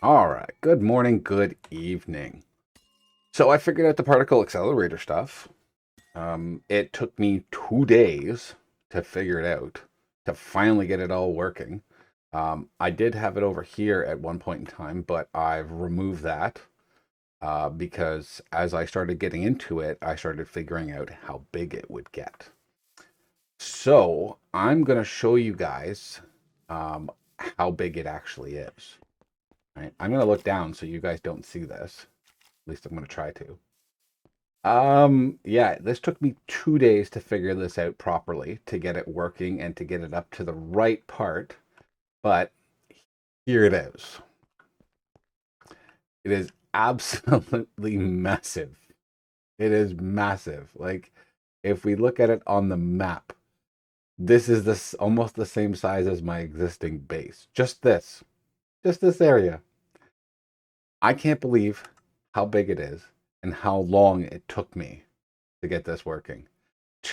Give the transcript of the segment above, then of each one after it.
All right. Good morning, good evening. So I figured out the particle accelerator stuff. It took me 2 days to figure it out, to finally get it all working. I did have it over here at one point in time, but I've removed that because as I started getting into it, I started figuring out how big it would get. So I'm going to show you guys um, how big it actually is. Right? I'm going to look down so you guys don't see this. At least I'm going to try to. Yeah, this took me 2 days to figure this out properly, to get it working and to get it up to the right part. But here it is. It is absolutely massive. It is massive. Like, if we look at it on the map, this is this almost the same size as my existing base. Just this area. I can't believe how big it is and how long it took me to get this working.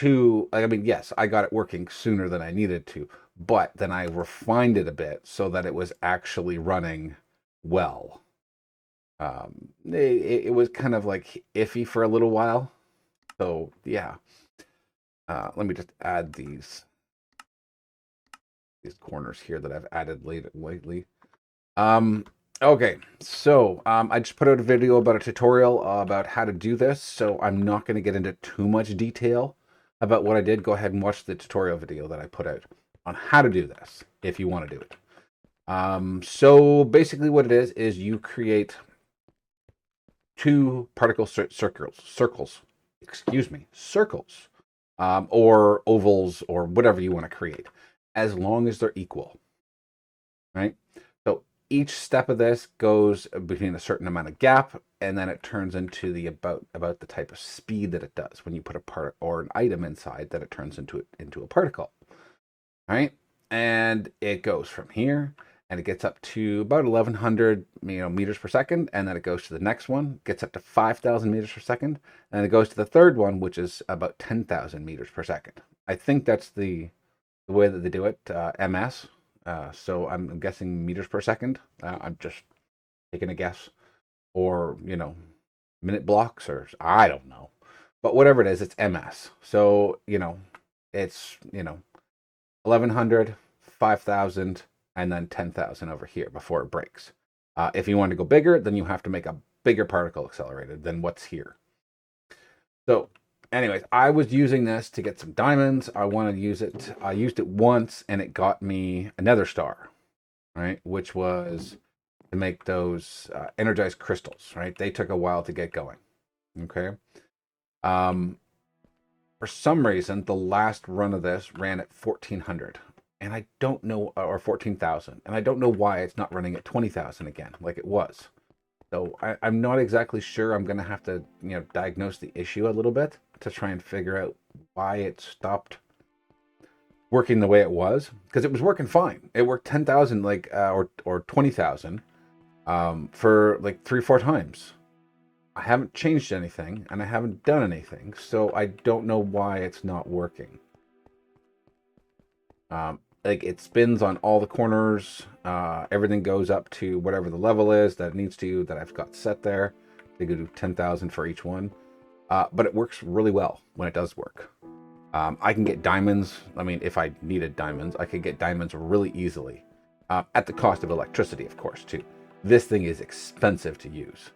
I mean, yes, I got it working sooner than I needed to, but then I refined it a bit so that it was actually running well. It was kind of like iffy for a little while. So yeah, let me just add these corners here that I've added lately. Um, okay, so I just put out a video about a tutorial about how to do this, so I'm not going to get into too much detail about what I did. Go ahead and watch the tutorial video that I put out on how to do this if you want to do it. So basically what it is you create two particle circles, circles, or ovals or whatever you want to create, as long as they're equal, right? So each step of this goes between a certain amount of gap, and then it turns into the about the type of speed that it does when you put a part or an item inside, that it turns into a particle, right? And it goes from here, and it gets up to about 1100 meters per second, and then it goes to the next one, gets up to 5000 meters per second, and it goes to the third one, which is about 10,000 meters per second. I think that's the way that they do it, ms. So I'm guessing meters per second. I'm just taking a guess, or minute blocks, or I don't know, but whatever it is, it's ms. So it's 1100, 5000, and then 10,000 over here before it breaks. If you want to go bigger, then you have to make a bigger particle accelerator than what's here. So anyways, I was using this to get some diamonds. I wanted to use it. I used it once and it got me a nether star, right? Which was to make those energized crystals, right? They took a while to get going. Okay. Um, for some reason, the last run of this ran at 1400, and I don't know, or 14,000, and I don't know why it's not running at 20,000 again, like it was. So I'm not exactly sure. I'm going to have to, diagnose the issue a little bit to try and figure out why it stopped working the way it was, because it was working fine. It worked 10,000, like, or 20,000, for like 3 or 4 times. I haven't changed anything and I haven't done anything, so I don't know why it's not working. Like, it spins on all the corners. Everything goes up to whatever the level is that it needs to, that I've got set there. They go to 10,000 for each one. But it works really well when it does work. I can get diamonds. I mean, if I needed diamonds, I could get diamonds really easily. At the cost of electricity, of course, too. This thing is expensive to use.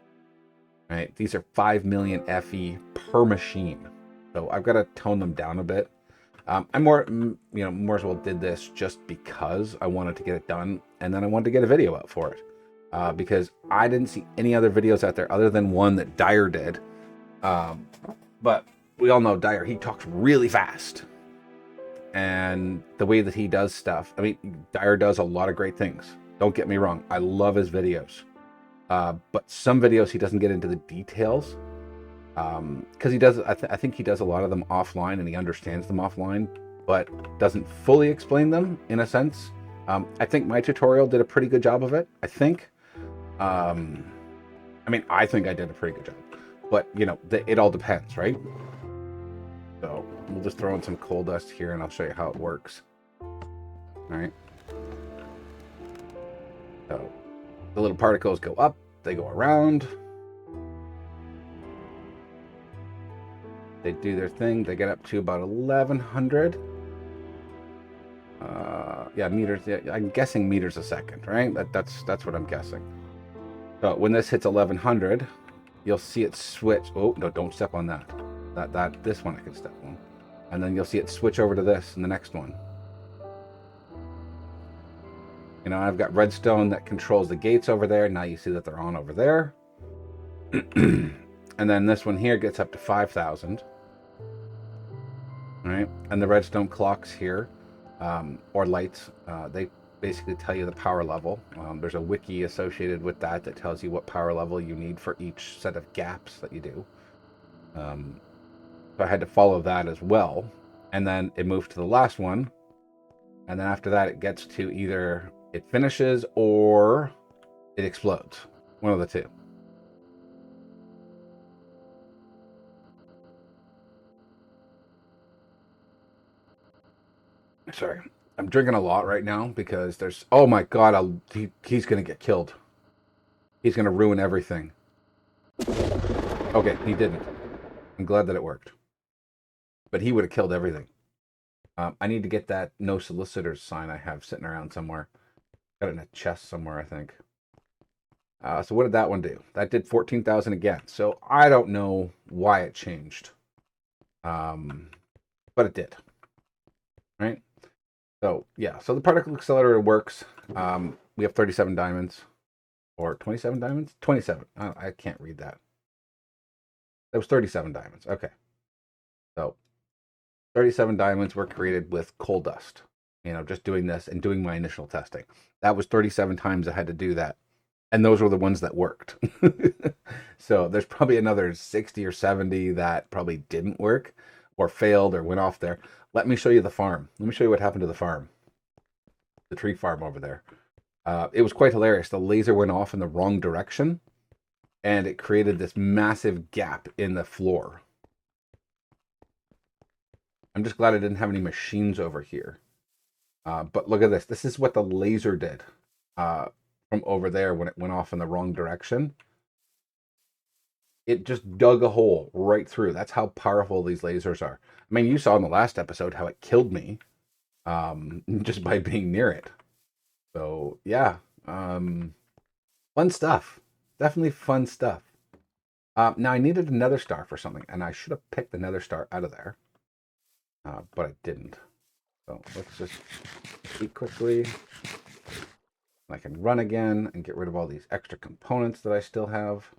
Right? These are 5 million FE per machine. So I've got to tone them down a bit. I more as well did this just because I wanted to get it done, and then I wanted to get a video out for it, because I didn't see any other videos out there other than one that Dyer did. But we all know Dyer, he talks really fast, and the way that he does stuff, I mean, Dyer does a lot of great things. Don't get me wrong, I love his videos, but some videos he doesn't get into the details. Because he does, I think he does a lot of them offline, and he understands them offline, but doesn't fully explain them in a sense. I think my tutorial did a pretty good job of it. I think. I mean, I think I did a pretty good job, but it all depends, right? So we'll just throw in some coal dust here, and I'll show you how it works. All right. So The little particles go up, they go around. They do their thing. They get up to about 1100. Yeah, meters. Yeah, I'm guessing meters a second, right? That's what I'm guessing. So when this hits 1100, you'll see it switch. Oh no! Don't step on that. This one I can step on, and then you'll see it switch over to this in the next one. You know, I've got redstone that controls the gates over there. Now you see that they're on over there. And then this one here gets up to 5,000. Right, and the redstone clocks here, or lights, they basically tell you the power level. There's a wiki associated with that that tells you what power level you need for each set of gaps that you do. So I had to follow that as well. And then it moved to the last one. And then after that, it gets to either it finishes or it explodes. One of the two. Sorry. I'm drinking a lot right now because there's... Oh my god, he's going to get killed. He's going to ruin everything. Okay, he didn't. I'm glad that it worked. But he would have killed everything. I need to get that no solicitors sign I have sitting around somewhere. Got it in a chest somewhere, I think. So what did that one do? That did 14,000 again. So I don't know why it changed. But it did. Right? So, yeah. So the particle accelerator works. We have 37 diamonds. Or 27 diamonds? 27. I can't read that. That was 37 diamonds. Okay. So 37 diamonds were created with coal dust. You know, just doing this and doing my initial testing. That was 37 times I had to do that. And those were the ones that worked. So there's probably another 60 or 70 that probably didn't work or failed or went off there. Let me show you the farm. Let me show you what happened to the farm. The tree farm over there. It was quite hilarious. The laser went off in the wrong direction and it created this massive gap in the floor. I'm just glad I didn't have any machines over here. But look at this. This is what the laser did from over there when it went off in the wrong direction. It just dug a hole right through. That's how powerful these lasers are. I mean, you saw in the last episode how it killed me just by being near it. So, yeah. Fun stuff. Definitely fun stuff. Now, I needed a nether star for something, and I should have picked the nether star out of there. But I didn't. So let's just eat quickly. I can run again and get rid of all these extra components that I still have.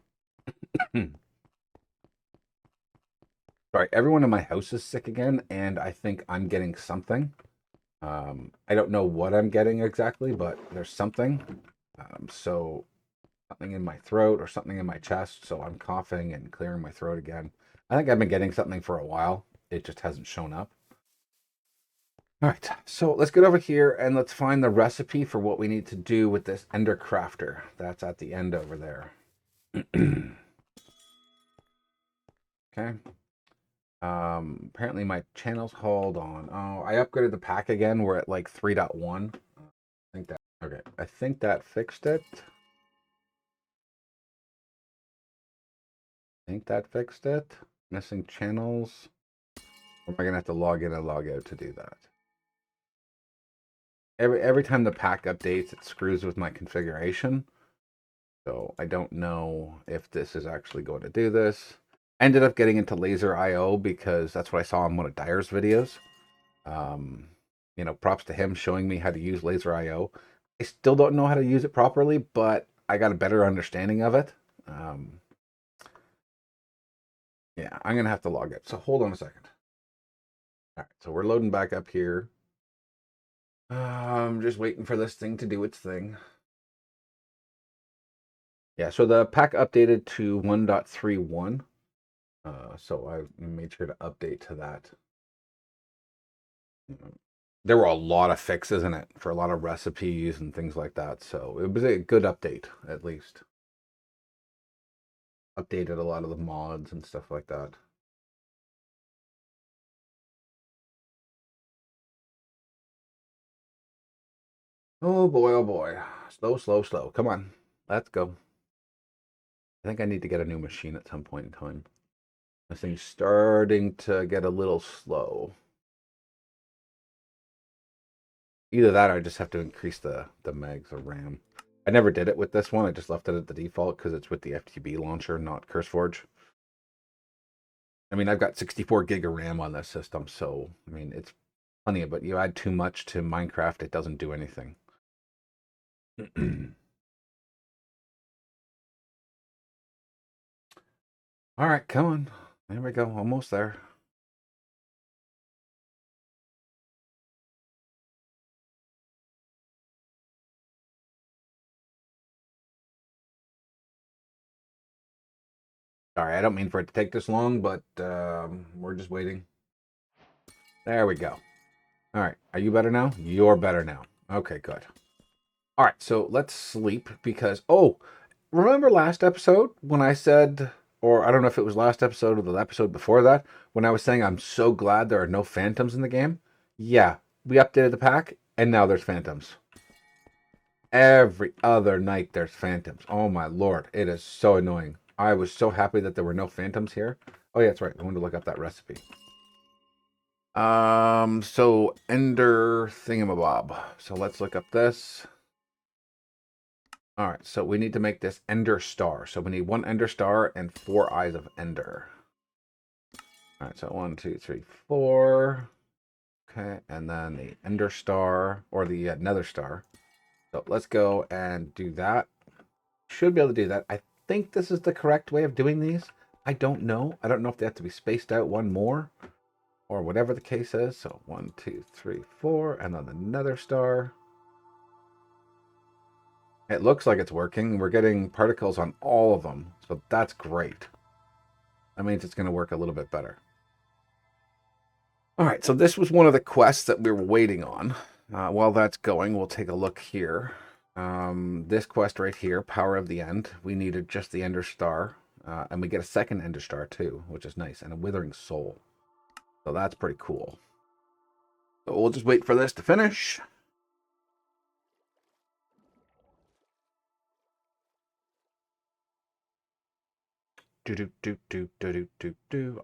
Sorry, everyone in my house is sick again, and I think I'm getting something. I don't know what I'm getting exactly, but there's something. So something in my throat or something in my chest, so I'm coughing and clearing my throat again. I think I've been getting something for a while. It just hasn't shown up. All right, so let's get over here and let's find the recipe for what we need to do with this Ender Crafter. That's at the end over there. Okay. Apparently my channel's, hold on. Oh, I upgraded the pack again. We're at like 3.1. I think that fixed it. Missing channels. Or am I gonna have to log in and log out to do that? Every time the pack updates, it screws with my configuration. So I don't know if this is actually going to do this. I ended up getting into laser IO because that's what I saw in one of Dyer's videos. You know, props to him showing me how to use laser IO. I still don't know how to use it properly, but I got a better understanding of it. Yeah, I'm gonna have to log it. So hold on a second. All right, so we're loading back up here. I'm just waiting for this thing to do its thing. Yeah, so the pack updated to 1.31. So I made sure to update to that. There were a lot of fixes in it for a lot of recipes and things like that. So it was a good update, at least. Updated a lot of the mods and stuff like that. Oh boy, oh boy. Slow, slow, slow. Come on. let's go. I think I need to get a new machine at some point in time. This thing's starting to get a little slow. Either that or I just have to increase the megs or RAM. I never did it with this one. I just left it at the default because it's with the FTB launcher, not CurseForge. I mean, I've got 64 gig of RAM on this system, so, I mean, it's plenty of it. You add too much to Minecraft, it doesn't do anything. All right, come on. There we go. Almost there. Sorry, I don't mean for it to take this long, but we're just waiting. There we go. All right, are you better now? You're better now. Okay, good. All right, so let's sleep because, oh, remember last episode when I said, or I don't know if it was last episode or the episode before that, when I was saying I'm so glad there are no phantoms in the game? Yeah, we updated the pack, and now there's phantoms. Every other night there's phantoms. Oh my lord, it is so annoying. I was so happy that there were no phantoms here. Oh yeah, that's right. I wanted to look up that recipe. So Ender thingamabob. So let's look up this. All right, so we need to make this Ender star. So we need 1 Ender star and 4 eyes of Ender. All right, so 1, 2, 3, 4. Okay, and then the Ender star or the Nether star. So let's go and do that. Should be able to do that. I think this is the correct way of doing these. I don't know. I don't know if they have to be spaced out one more or whatever the case is. So 1, 2, 3, 4, and then the Nether star. It looks like it's working. We're getting particles on all of them, so that's great. That means it's going to work a little bit better. All right, so this was one of the quests that we were waiting on. While that's going, we'll take a look here. This quest right here, Power of the End, we needed just the Ender Star, and we get a second Ender Star too, which is nice, and a Withering Soul. So that's pretty cool. So we'll just wait for this to finish. I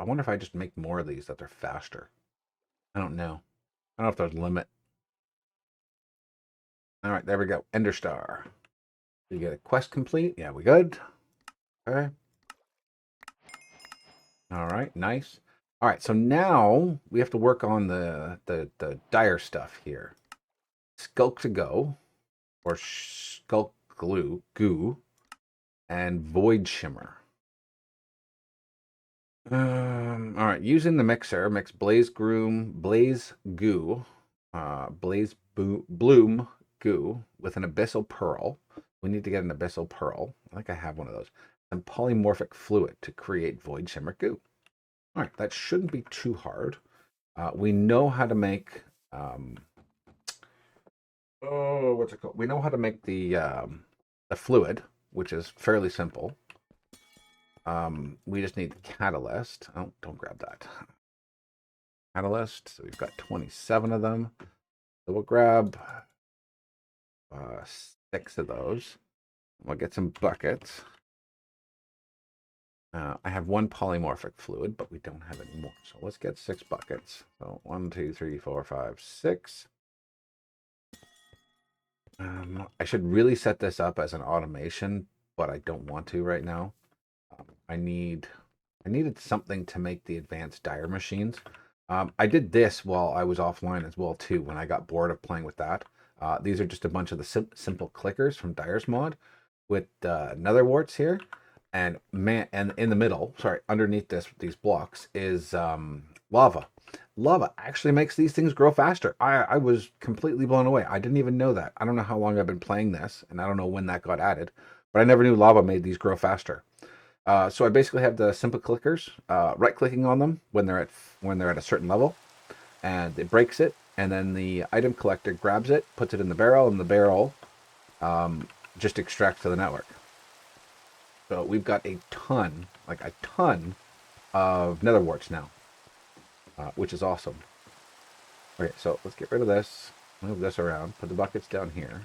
wonder if I just make more of these that they're faster. I don't know. I don't know if there's a limit. All right, there we go. Ender Star. You get a quest complete. Yeah, we good. Okay. All right, nice. All right, so now we have to work on the dire stuff here. Skulk to go, or Skulk goo, and Void Shimmer. All right, using the mixer, mix Blaze Goo, Bloom goo with an Abyssal Pearl. We need to get an Abyssal Pearl. I think I have one of those. And polymorphic fluid to create Void Shimmer goo. All right, that shouldn't be too hard. We know how to make what's it called? We know how to make the fluid, which is fairly simple. We just need the catalyst. Oh, don't grab that. Catalyst. So we've got 27 of them. So we'll grab 6 of those. We'll get some buckets. I have 1 polymorphic fluid, but we don't have any more. So let's get 6 buckets. So 1, 2, 3, 4, 5, 6. I should really set this up as an automation, but I don't want to right now. I needed something to make the advanced dire machines. I did this while I was offline as well too, when I got bored of playing with that. These are just a bunch of the simple clickers from Dire's mod with nether warts here. And and in the middle, sorry, underneath these blocks is lava. Lava actually makes these things grow faster. I was completely blown away. I didn't even know that. I don't know how long I've been playing this, and I don't know when that got added, but I never knew lava made these grow faster. So I basically have the simple clickers, right-clicking on them when they're at a certain level, and it breaks it, and then the item collector grabs it, puts it in the barrel, and the barrel just extracts to the network. So we've got a ton of nether warts now, which is awesome. Okay, so let's get rid of this, move this around, put the buckets down here,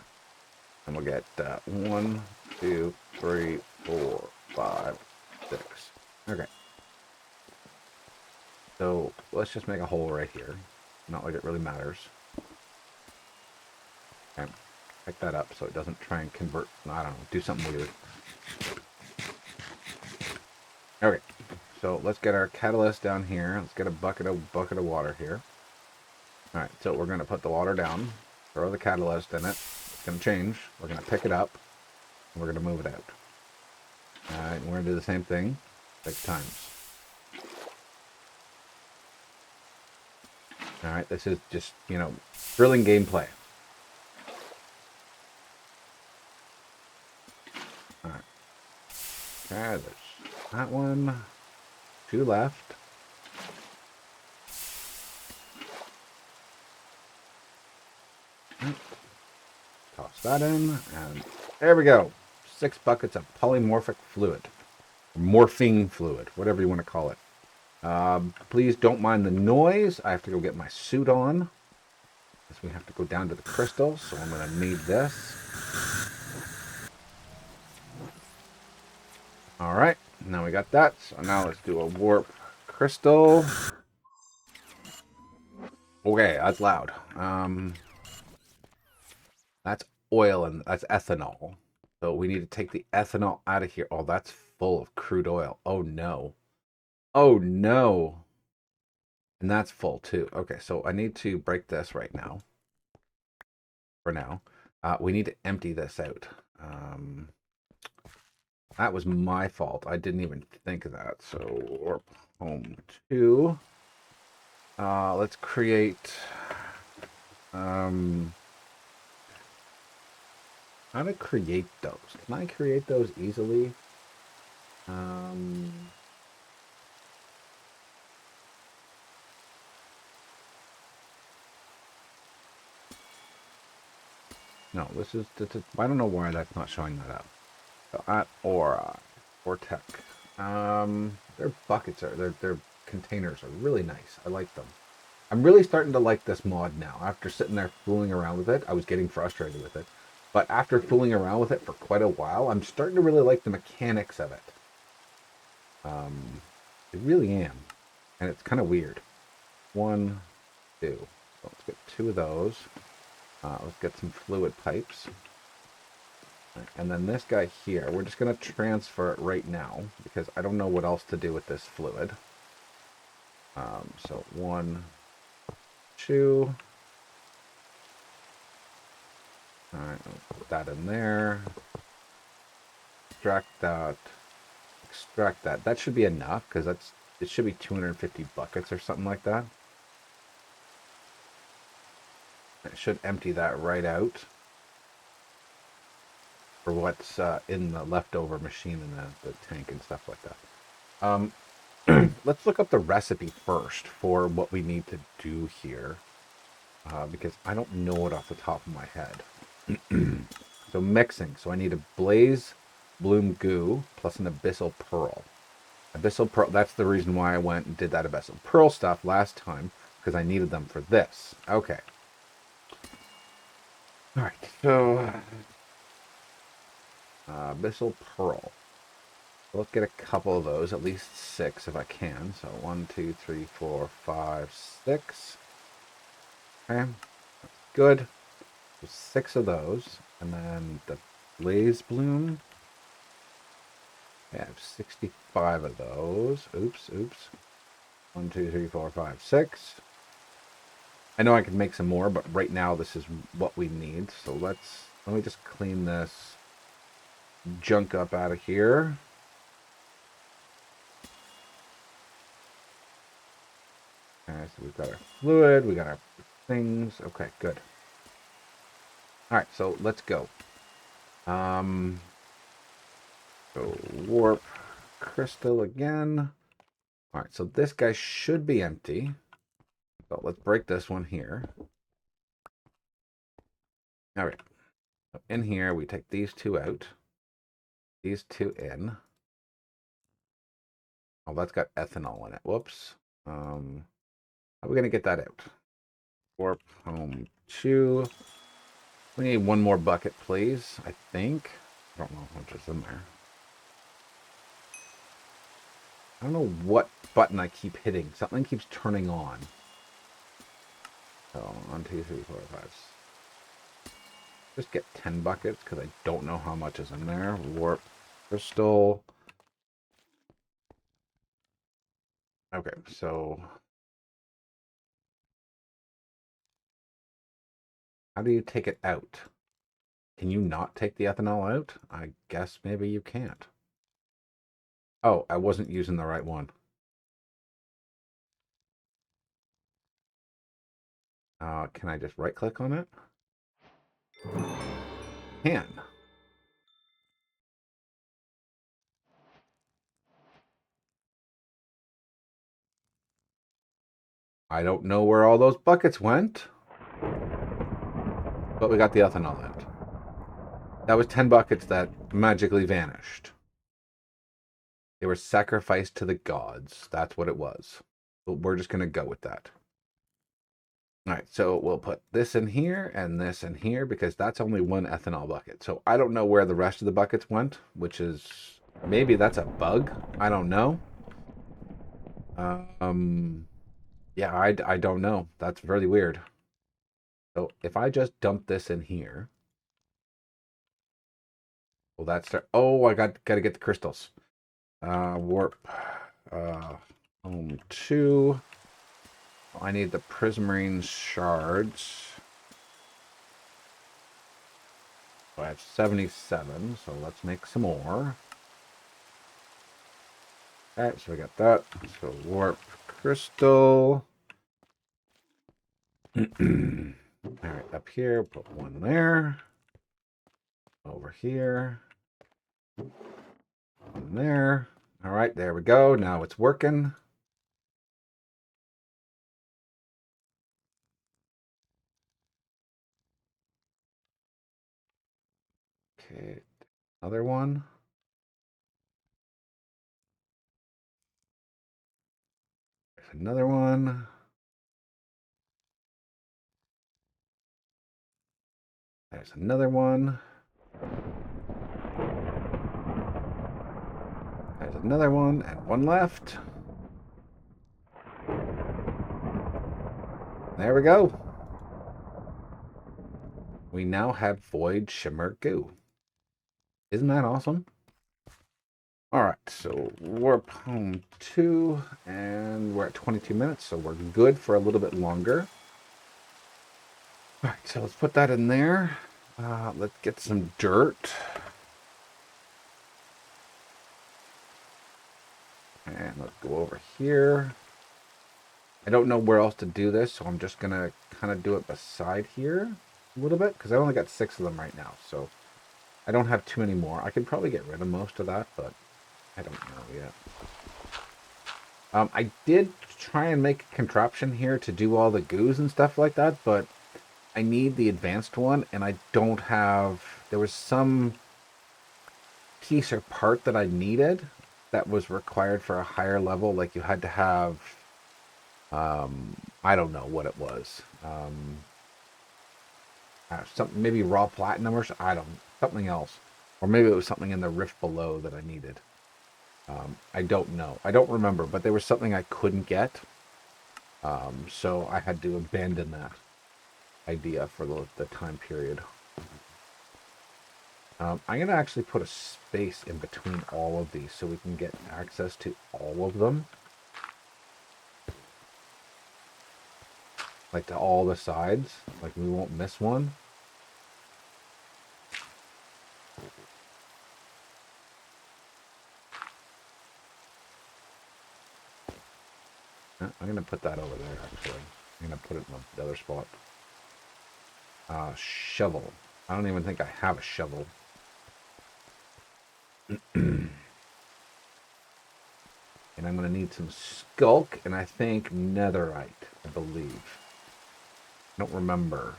and we'll get 1, 2, 3, 4, 5, 6. Okay. So let's just make a hole right here. Not like it really matters. Okay. Pick that up so it doesn't try and convert. I don't know. Do something weird. Okay. So let's get our catalyst down here. Let's get a bucket of water here. All right. So we're going to put the water down. Throw the catalyst in it. It's going to change. We're going to pick it up. And we're going to move it out. All right. We're going to do the same thing 6 times. All right. This is just, thrilling gameplay. All right. Okay. There's that one. 2 left. Toss that in, and there we go. 6 buckets of polymorphic fluid. Morphing fluid, whatever you want to call it. Please don't mind the noise. I have to go get my suit on. Because we have to go down to the crystals, so I'm going to need this. Alright, now we got that. So now let's do a warp crystal. Okay, that's loud. That's oil and that's ethanol. So we need to take the ethanol out of here. Oh, that's full of crude oil. Oh no. Oh no. And that's full too. Okay, so I need to break this right now. For now. We need to empty this out. That was my fault. I didn't even think of that. So warp home 2. Let's create how to create those. Can I create those easily? No, this is, I don't know why that's not showing that up. So at Aura, or Tech. Their buckets their containers are really nice. I like them. I'm really starting to like this mod now. After sitting there fooling around with it, I was getting frustrated with it. But after fooling around with it for quite a while, I'm starting to really like the mechanics of it. I really am. And it's kind of weird. 1, 2. So let's get 2 of those. Let's get some fluid pipes. And then this guy here, we're just going to transfer it right now because I don't know what else to do with this fluid. So 1, 2. All right, I'll put that in there. Extract that. Extract that. That should be enough because it should be 250 buckets or something like that. It should empty that right out for what's in the leftover machine in the tank and stuff like that. Let's look up the recipe first for what we need to do here because I don't know it off the top of my head. So mixing. So I need a blaze bloom goo plus an abyssal pearl. Abyssal pearl, that's the reason why I went and did that abyssal pearl stuff last time because I needed them for this. Okay. All right, so abyssal pearl. Let's get a couple of those, at least 6 if I can. So 1, 2, 3, 4, 5, 6. Okay, that's good. So 6 of those, and then the blaze bloom. I have 65 of those. Oops. 1, 2, 3, 4, 5, 6. I know I could make some more, but right now this is what we need. So let me just clean this junk up out of here. Okay, so we've got our fluid, we got our things. Okay, good. All right, so let's go. So warp crystal again. All right, so this guy should be empty. So let's break this one here. All right. So in here, we take these 2 out. These 2 in. Oh, that's got ethanol in it. Whoops. How are we going to get that out? Warp home 2. We need 1 more bucket, please, I think. I don't know how much is in there. I don't know what button I keep hitting. Something keeps turning on. So, 1, 2, 3, 4, 5. Just get 10 buckets because I don't know how much is in there. Warp, crystal. Okay, so how do you take it out? Can you not take the ethanol out? I guess maybe you can't. Oh, I wasn't using the right one. Can I just right click on it? Can. I don't know where all those buckets went. But we got the ethanol out. That was 10 buckets that magically vanished. They were sacrificed to the gods. That's what it was. But we're just going to go with that. All right, so we'll put this in here and this in here because that's only one ethanol bucket. So I don't know where the rest of the buckets went, which is maybe that's a bug. I don't know. Yeah, I don't know. That's really weird. So if I just dump this in here, well, that's oh, I gotta get the crystals. Warp home 2. I need the prismarine shards. So I have 77, so let's make some more. Alright, so we got that. So warp crystal. Alright, up here, put one there. Over here. One there. Alright, there we go. Now it's working. Okay, another one. There's another one. There's another one. There's another one, and one left. There we go. We now have void shimmer goo. Isn't that awesome? All right, so warp home 2, and we're at 22 minutes, so we're good for a little bit longer. All right, so let's put that in there. Let's get some dirt. And let's go over here. I don't know where else to do this, so I'm just going to kind of do it beside here a little bit, because I only got 6 of them right now, so I don't have too many more. I could probably get rid of most of that, but I don't know yet. I did try and make a contraption here to do all the goos and stuff like that, but I need the advanced one, and I don't have... There was some piece or part that I needed that was required for a higher level. Like you had to have... I don't know what it was. Something, maybe raw platinum or something else. Or maybe it was something in the rift below that I needed. I don't know. I don't remember, but there was something I couldn't get. So I had to abandon that idea for the time period. I'm going to actually put a space in between all of these so we can get access to all of them. Like to all the sides. Like we won't miss one. I'm going to put that over there, actually. I'm going to put it in the other spot. Shovel. I don't even think I have a shovel. And I'm going to need some skulk, and I think netherite, I believe. I don't remember.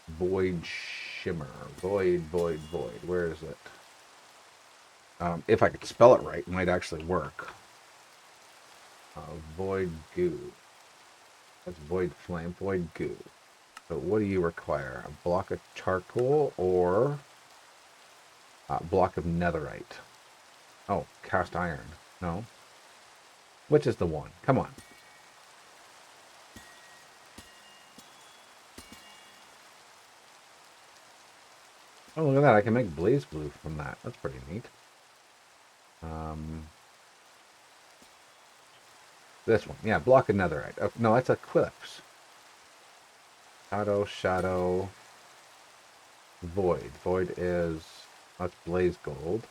Void shimmer. Void. Where is it? If I could spell it right, it might actually work. Void goo. That's void flame. Void goo. So what do you require? A block of charcoal or a block of netherite? Oh, cast iron. No. Which is the one? Come on. Oh, look at that. I can make blaze glue from that. That's pretty neat. This one. Yeah, block of netherite. Oh, no, that's eclipse. Shadow, void. Void is... That's blaze gold.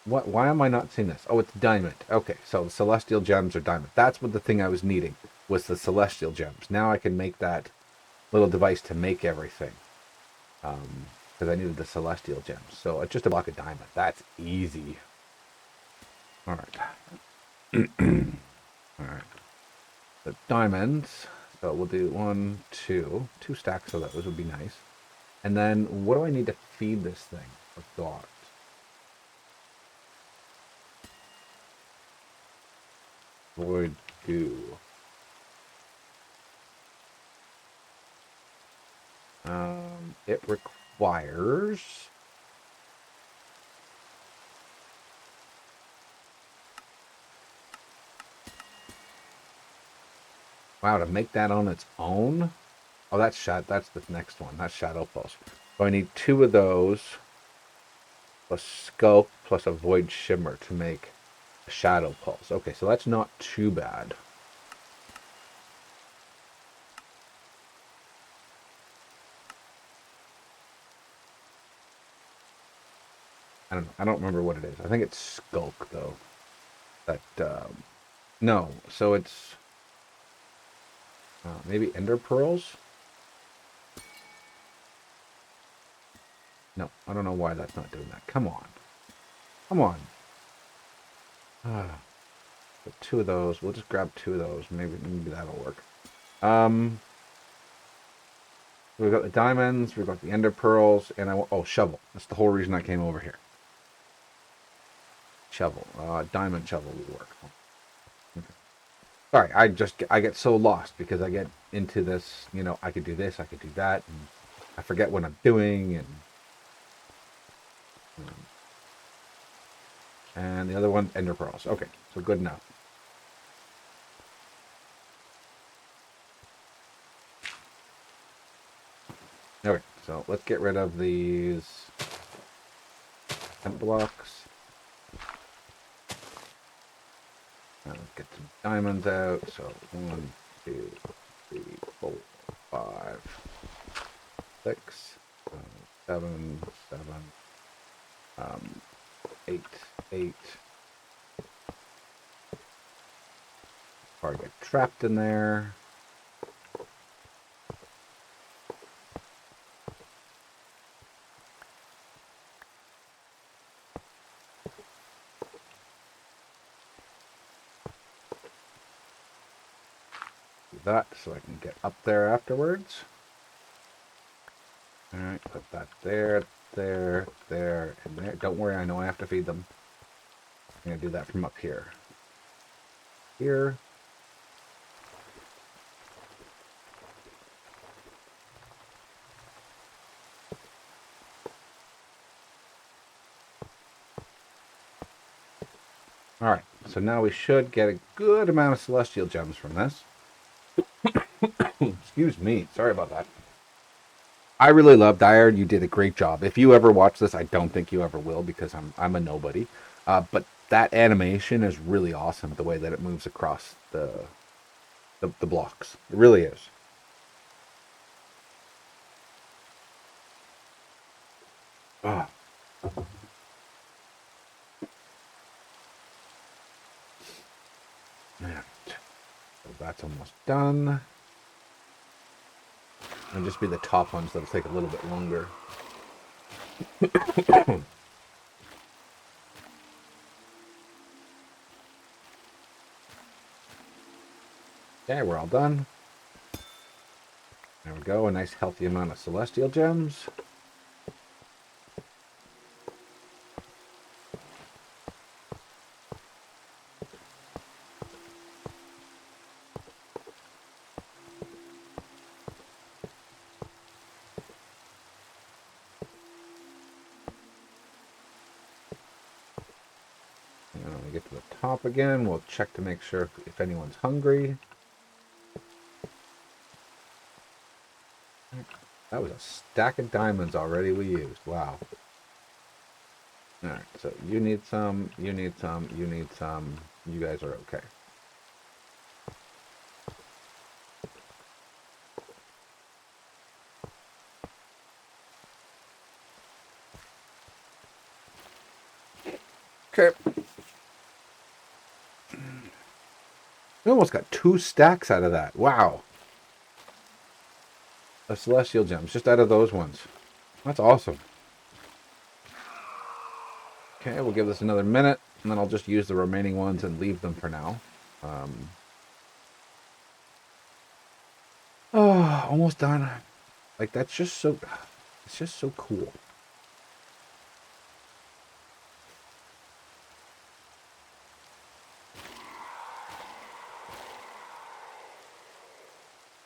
What? Why am I not seeing this? Oh, it's diamond. Okay, so celestial gems are diamond. That's what the thing I was needing, was the celestial gems. Now I can make that little device to make everything. Because I needed the celestial gems. So it's just a block of diamond. That's easy. All right. All right. The diamonds. So we'll do 1, 2. 2 stacks of those would be nice. And then what do I need to feed this thing? Forgot. Void goo. It requires... Wow, to make that on its own? Oh, that's the next one. That's shadow pulse. So I need 2 of those, plus sculpt, plus a void shimmer to make a shadow pulse. Okay, so that's not too bad. I don't know. I don't remember what it is. I think it's skulk though. That no. So it's maybe ender pearls. No, I don't know why that's not doing that. Come on, come on. So 2 of those. We'll just grab 2 of those. Maybe that'll work. We've got the diamonds. We've got the ender pearls, and shovel. That's the whole reason I came over here. Shovel. Diamond shovel will work. Okay. Sorry, I get so lost because I get into this, I could do this, I could do that, and I forget what I'm doing, and the other one, ender pearls. Okay, so good enough. Okay, so let's get rid of these blocks. Let's get some diamonds out. So 1, 2, 3, 4, 5, 6, 7, 8, 8. Or get trapped in there. That so I can get up there afterwards. All right, put that there, and there. Don't worry, I know I have to feed them. I'm gonna do that from up here. Here. All right, so now we should get a good amount of celestial gems from this. Excuse me, sorry about that. I really love Dyer. You did a great job. If you ever watch this, I don't think you ever will because I'm a nobody. But that animation is really awesome. The way that it moves across the blocks, it really is. Oh. Man. So that's almost done. It'll just be the top ones that'll take a little bit longer. Okay, we're all done. There we go, a nice healthy amount of celestial gems. get to the top again. We'll check to make sure if anyone's hungry. That was a stack of diamonds already we used. Wow. Alright, so you need some, you need some, you need some. You guys are okay. Okay. We almost got 2 stacks out of that. Wow. Of celestial gems, just out of those ones. That's awesome. Okay, we'll give this another minute, and then I'll just use the remaining ones and leave them for now. Oh, almost done. Like, that's just so... It's just so cool.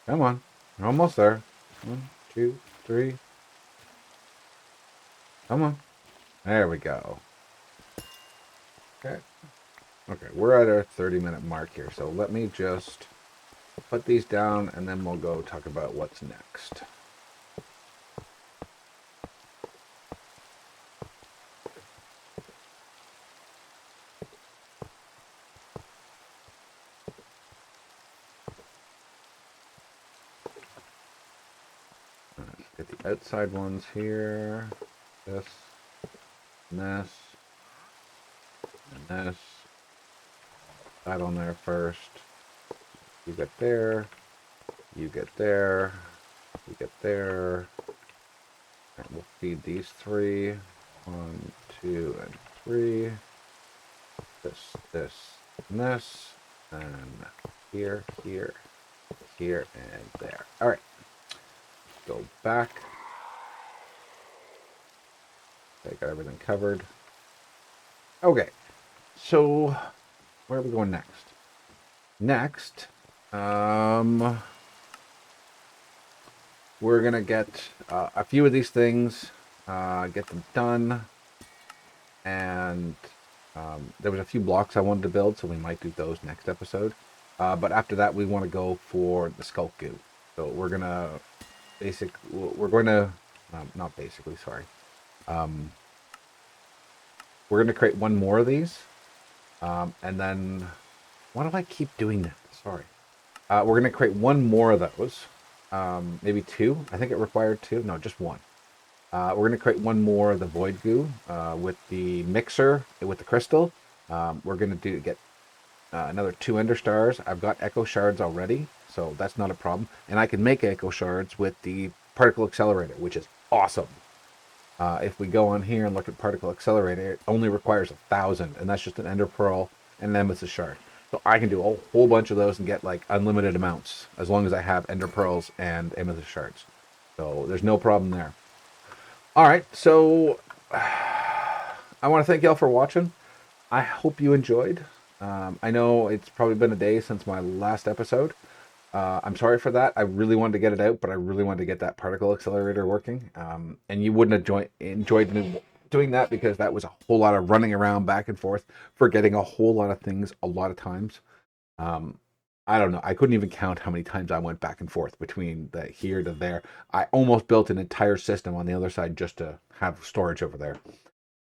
Come on. We're almost there. 1, 2, 3. Come on. There we go. Okay. Okay, we're at our 30-minute mark here, so let me just put these down, and then we'll go talk about what's next. Get the outside ones here. This, and this, and this. That on there first. You get there. You get there. You get there. And we'll feed these 3. 1, 2, and 3. This, and this. And here, here, here, and there. All right. Go back. Okay, got everything covered. Okay, so where are we going next? Next, we're gonna get a few of these things, get them done, and there was a few blocks I wanted to build, so we might do those next episode. But after that, we want to go for the sculk goo. So we're gonna not basically, sorry. We're gonna create one more of these, and then why do I keep doing that? Sorry. We're gonna create one more of those, maybe 2. I think it required 2. No, just 1. We're gonna create one more of the void goo with the mixer with the crystal. We're gonna get another 2 ender stars. I've got echo shards already, so that's not a problem. And I can make echo shards with the particle accelerator, which is awesome. If we go on here and look at particle accelerator, it only requires 1,000, and that's just an ender pearl and an amethyst shard. So I can do a whole bunch of those and get like unlimited amounts as long as I have ender pearls and amethyst shards. So there's no problem there. All right, so I want to thank y'all for watching. I hope you enjoyed. I know it's probably been a day since my last episode. I'm sorry for that. I really wanted to get it out, but I really wanted to get that particle accelerator working. And you wouldn't have enjoyed doing that because that was a whole lot of running around back and forth, forgetting a whole lot of things a lot of times. I don't know. I couldn't even count how many times I went back and forth between the here to there. I almost built an entire system on the other side just to have storage over there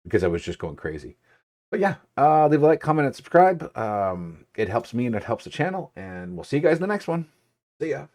because I was just going crazy. But yeah, leave a like, comment, and subscribe. It helps me and it helps the channel. And we'll see you guys in the next one. See ya.